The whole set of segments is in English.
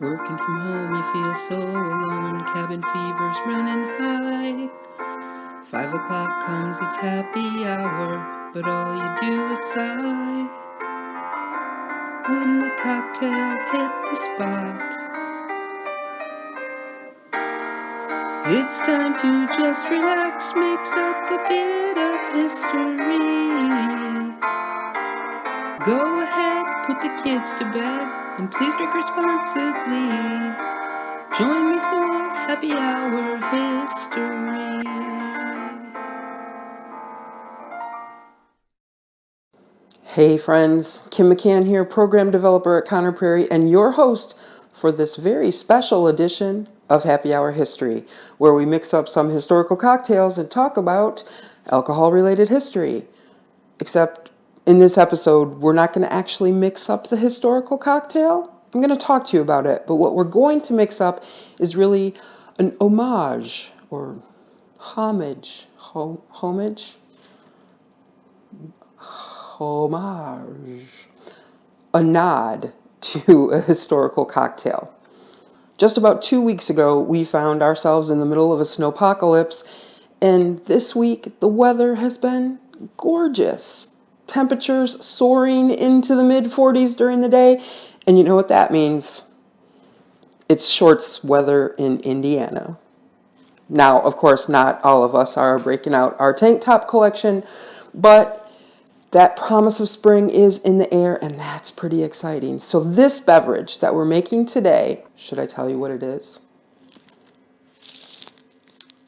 Working from home, you feel so alone. Cabin fever's running high. 5 o'clock comes, it's happy hour, but all you do is sigh. When the cocktail hit the spot, it's time to just relax, mix up a bit of history. Go ahead, put the kids to bed, and please drink responsibly. Join me for happy hour history. Hey friends, Kim McCann here, program developer at Prairie, and your host for this very special edition of Happy Hour History, where we mix up some historical cocktails and talk about alcohol-related history. Except in this episode, we're not going to actually mix up the historical cocktail. I'm going to talk to you about it, but what we're going to mix up is really an homage or homage, a nod to a historical cocktail. Just about 2 weeks ago, we found ourselves in the middle of a snowpocalypse, and this week the weather has been gorgeous. Temperatures soaring into the mid-40s during the day, and you know what that means? It's shorts weather in Indiana. Now, of course, not all of us are breaking out our tank top collection, but that promise of spring is in the air, and that's pretty exciting. So this beverage that we're making today, should I tell you what it is?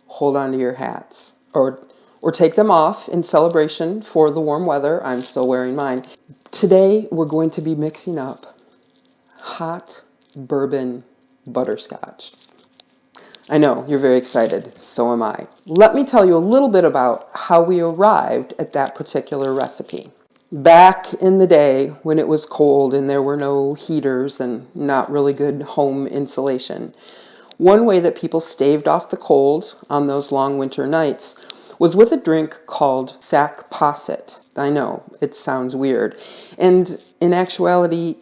Hold on to your hats, or take them off in celebration for the warm weather. I'm still wearing mine. Today, we're going to be mixing up hot bourbon butterscotch. I know, you're very excited. So am I. Let me tell you a little bit about how we arrived at that particular recipe. Back in the day when it was cold and there were no heaters and not really good home insulation, one way that people staved off the cold on those long winter nights was with a drink called sack posset. I know, it sounds weird. And in actuality,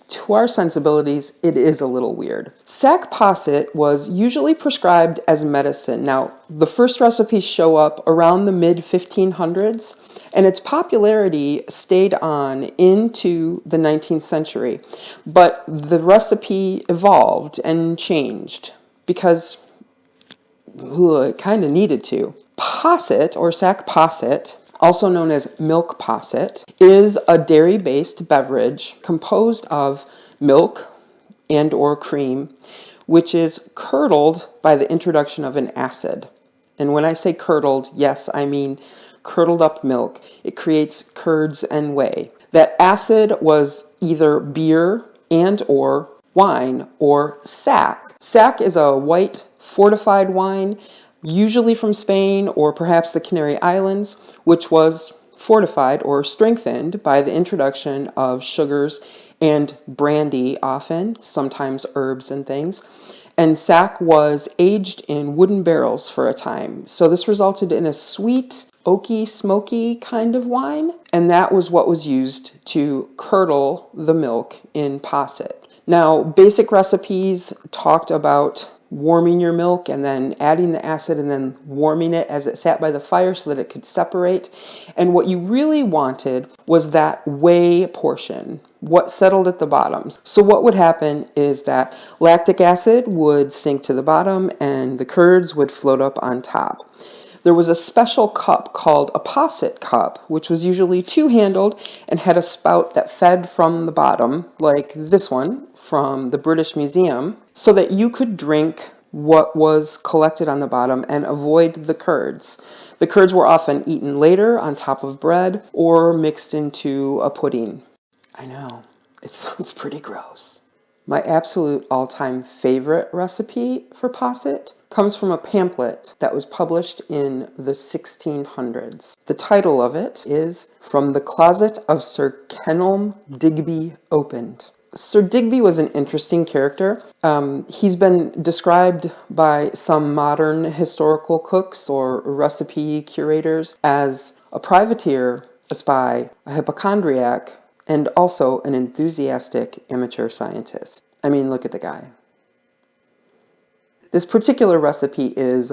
to our sensibilities, it is a little weird. Sack posset was usually prescribed as medicine. Now, the first recipes show up around the mid-1500s, and its popularity stayed on into the 19th century. But the recipe evolved and changed because it kind of needed to. Posset, or sack posset, also known as milk posset, is a dairy-based beverage composed of milk and or cream, which is curdled by the introduction of an acid. And when I say curdled, yes, I mean curdled up milk. It creates curds and whey. That acid was either beer and or wine or sack. Sack is a white fortified wine, usually from Spain or perhaps the Canary Islands, which was fortified or strengthened by the introduction of sugars and brandy often, sometimes herbs and things. And sack was aged in wooden barrels for a time. So this resulted in a sweet, oaky, smoky kind of wine. And that was what was used to curdle the milk in posset. Now, basic recipes talked about warming your milk and then adding the acid and then warming it as it sat by the fire so that it could separate. And what you really wanted was that whey portion, what settled at the bottom. So what would happen is that lactic acid would sink to the bottom and the curds would float up on top. There was a special cup called a posset cup, which was usually two-handled and had a spout that fed from the bottom, like this one from the British Museum, so that you could drink what was collected on the bottom and avoid the curds. The curds were often eaten later on top of bread or mixed into a pudding. I know, it sounds pretty gross. My absolute all-time favorite recipe for posset comes from a pamphlet that was published in the 1600s. The title of it is From the Closet of Sir Kenelm Digby Opened. Sir Digby was an interesting character. He's been described by some modern historical cooks or recipe curators as a privateer, a spy, a hypochondriac, and also an enthusiastic amateur scientist. I mean, look at the guy. This particular recipe is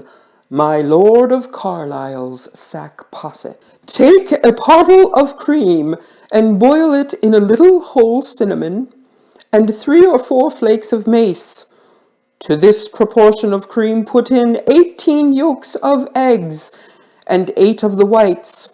My Lord of Carlisle's sack posset. Take a pottle of cream and boil it in a little whole cinnamon and 3 or 4 flakes of mace. To this proportion of cream put in 18 yolks of eggs and 8 of the whites.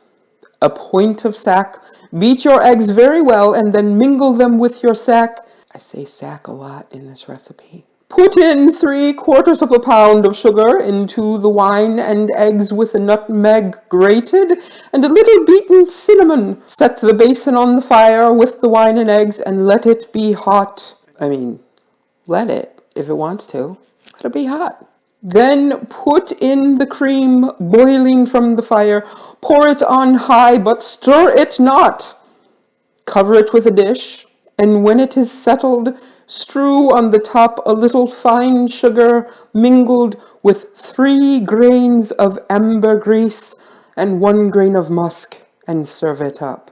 A pint of sack. Beat your eggs very well and then mingle them with your sack. I say sack a lot in this recipe. Put in 3/4 of a pound of sugar into the wine and eggs with a nutmeg grated and a little beaten cinnamon. Set the basin on the fire with the wine and eggs and let it be hot. I mean, let it, if it wants to. Let it be hot. Then put in the cream boiling from the fire. Pour it on high, but stir it not. Cover it with a dish, and when it is settled, strew on the top a little fine sugar mingled with 3 grains of ambergris and 1 grain of musk, and serve it up.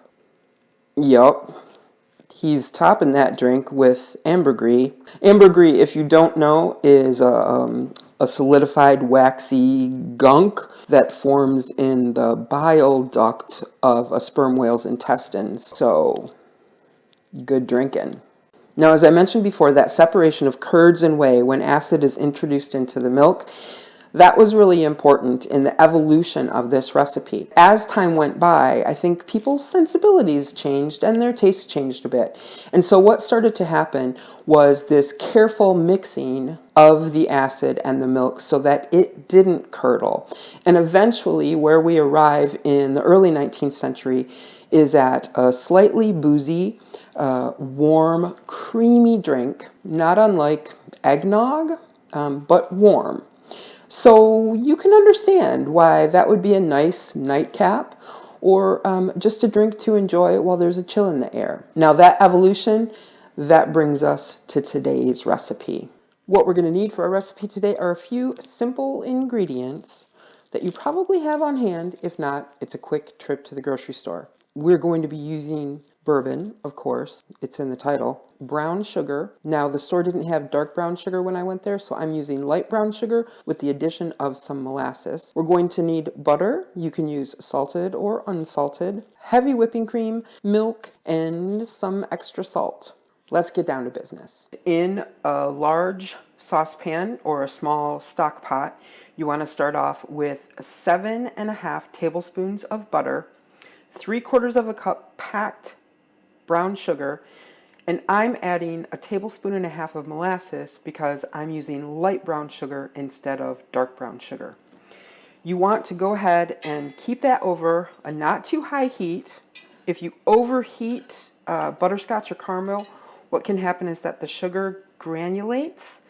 Yup. He's topping that drink with ambergris. Ambergris, if you don't know, is a solidified waxy gunk that forms in the bile duct of a sperm whale's intestines. So, good drinking. Now, as I mentioned before, that separation of curds and whey when acid is introduced into the milk, that was really important in the evolution of this recipe. As time went by, I think people's sensibilities changed and their tastes changed a bit. And so what started to happen was this careful mixing of the acid and the milk so that it didn't curdle. And eventually, where we arrive in the early 19th century is at a slightly boozy, warm, creamy drink, not unlike eggnog, but warm. So you can understand why that would be a nice nightcap or just a drink to enjoy while there's a chill in the air. Now that evolution, that brings us to today's recipe. What we're going to need for our recipe today are a few simple ingredients that you probably have on hand. If not, it's a quick trip to the grocery store. We're going to be using bourbon, of course, it's in the title, brown sugar. Now the store didn't have dark brown sugar when I went there, so I'm using light brown sugar with the addition of some molasses. We're going to need butter. You can use salted or unsalted, heavy whipping cream, milk, and some extra salt. Let's get down to business. In a large saucepan or a small stock pot, you want to start off with 7.5 tablespoons of butter, 3/4 of a cup packed brown sugar, and I'm adding 1.5 tablespoons of molasses because I'm using light brown sugar instead of dark brown sugar. You want to go ahead and keep that over a not too high heat. If you overheat butterscotch or caramel, what can happen is that the sugar granulates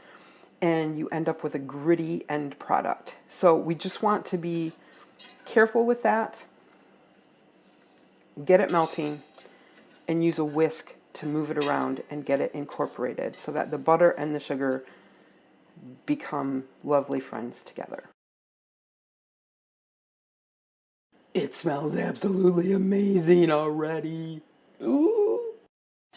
and you end up with a gritty end product. So we just want to be careful with that. Get it melting and use a whisk to move it around and get it incorporated so that the butter and the sugar become lovely friends together. It smells absolutely amazing already. Ooh.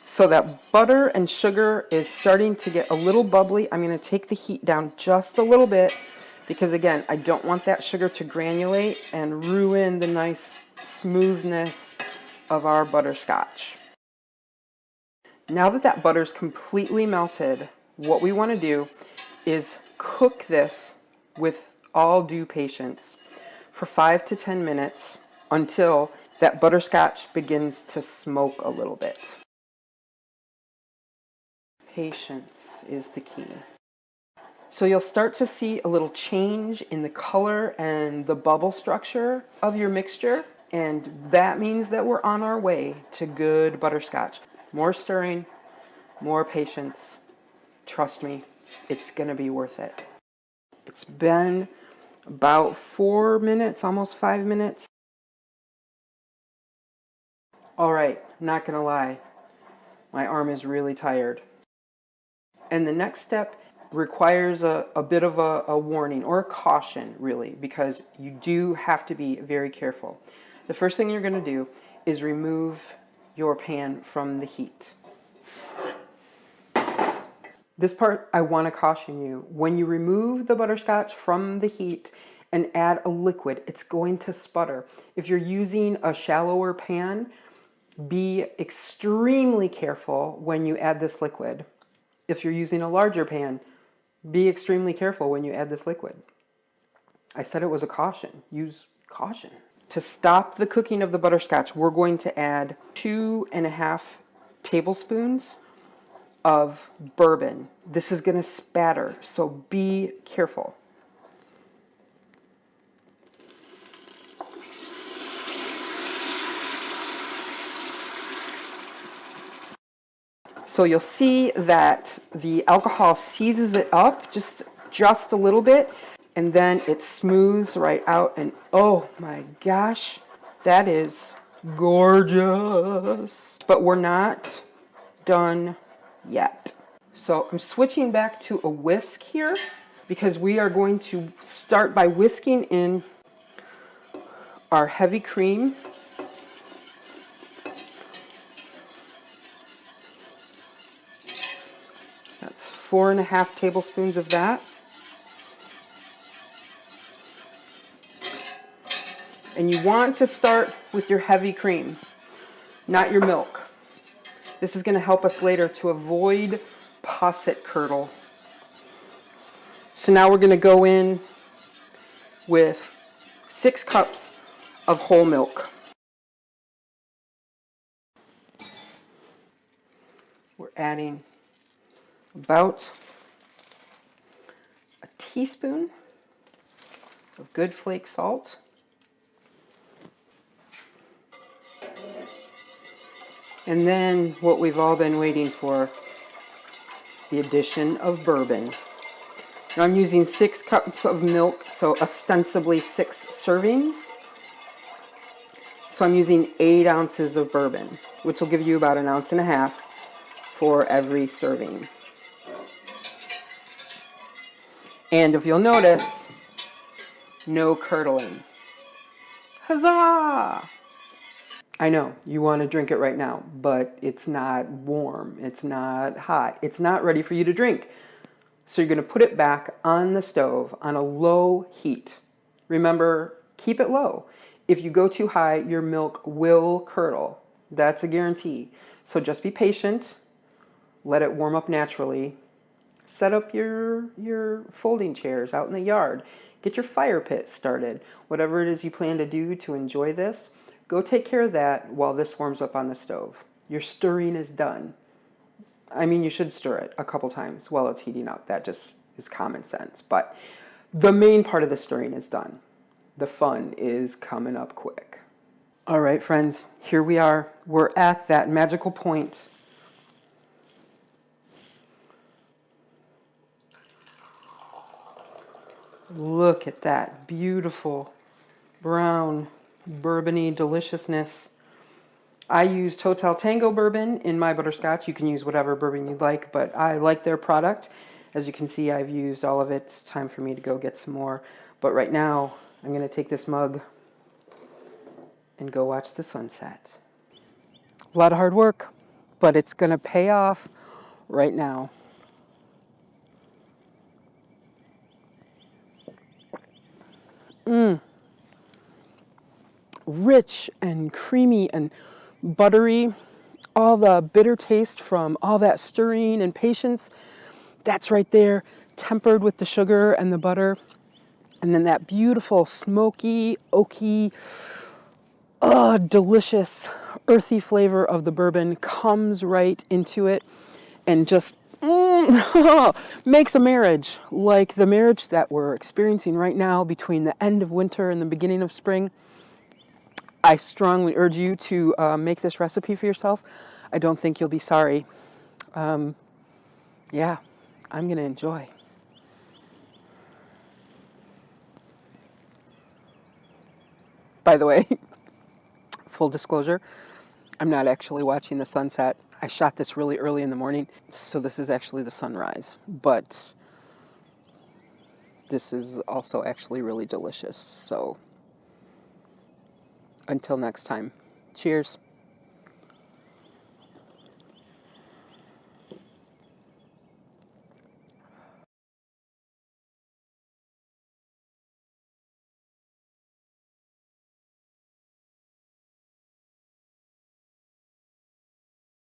So that butter and sugar is starting to get a little bubbly. I'm going to take the heat down just a little bit because, again, I don't want that sugar to granulate and ruin the nice smoothness of our butterscotch. Now that that butter's completely melted, what we want to do is cook this with all due patience for 5 to 10 minutes until that butterscotch begins to smoke a little bit. Patience is the key. So you'll start to see a little change in the color and the bubble structure of your mixture, and that means that we're on our way to good butterscotch. More stirring, more patience. Trust me, it's going to be worth it. It's been about 4 minutes, almost 5 minutes. All right, not going to lie, my arm is really tired. And the next step requires a bit of a warning or a caution, really, because you do have to be very careful. The first thing you're going to do is remove your pan from the heat. This part, I want to caution you. When you remove the butterscotch from the heat and add a liquid, it's going to sputter. If you're using a shallower pan, be extremely careful when you add this liquid. If you're using a larger pan, be extremely careful when you add this liquid. I said it was a caution. Use caution. To stop the cooking of the butterscotch, we're going to add 2.5 tablespoons of bourbon. This is going to spatter, so be careful. So you'll see that the alcohol seizes it up just a little bit, and then it smooths right out, and oh my gosh, that is gorgeous. But we're not done yet. So I'm switching back to a whisk here because we are going to start by whisking in our heavy cream. That's 4.5 tablespoons of that. And you want to start with your heavy cream, not your milk. This is going to help us later to avoid posset curdle. So now we're going to go in with 6 cups of whole milk. We're adding about a teaspoon of good flake salt. And then what we've all been waiting for, the addition of bourbon. Now I'm using 6 cups of milk, so ostensibly 6 servings. So I'm using 8 ounces of bourbon, which will give you about 1.5 ounces for every serving. And if you'll notice, no curdling. Huzzah! I know, you want to drink it right now, but it's not warm, it's not hot, it's not ready for you to drink. So you're going to put it back on the stove on a low heat. Remember, keep it low. If you go too high, your milk will curdle. That's a guarantee. So just be patient, let it warm up naturally. Set up your folding chairs out in the yard. Get your fire pit started. Whatever it is you plan to do to enjoy this, go take care of that while this warms up on the stove. Your stirring is done. I mean, you should stir it a couple times while it's heating up. That just is common sense. But the main part of the stirring is done. The fun is coming up quick. All right, friends, here we are. We're at that magical point. Look at that beautiful brown bourbony deliciousness. I used Hotel Tango bourbon in my butterscotch. You can use whatever bourbon you'd like, but I like their product. As you can see, I've used all of it. It's time for me to go get some more. But right now, I'm going to take this mug and go watch the sunset. A lot of hard work, but it's going to pay off right now. Rich and creamy and buttery. All the bitter taste from all that stirring and patience, that's right there, tempered with the sugar and the butter. And then that beautiful smoky, oaky, delicious, earthy flavor of the bourbon comes right into it and just makes a marriage like the marriage that we're experiencing right now between the end of winter and the beginning of spring. I strongly urge you to make this recipe for yourself. I don't think you'll be sorry. Yeah, I'm going to enjoy. By the way, full disclosure, I'm not actually watching the sunset. I shot this really early in the morning, so this is actually the sunrise. But this is also actually really delicious. So until next time, cheers.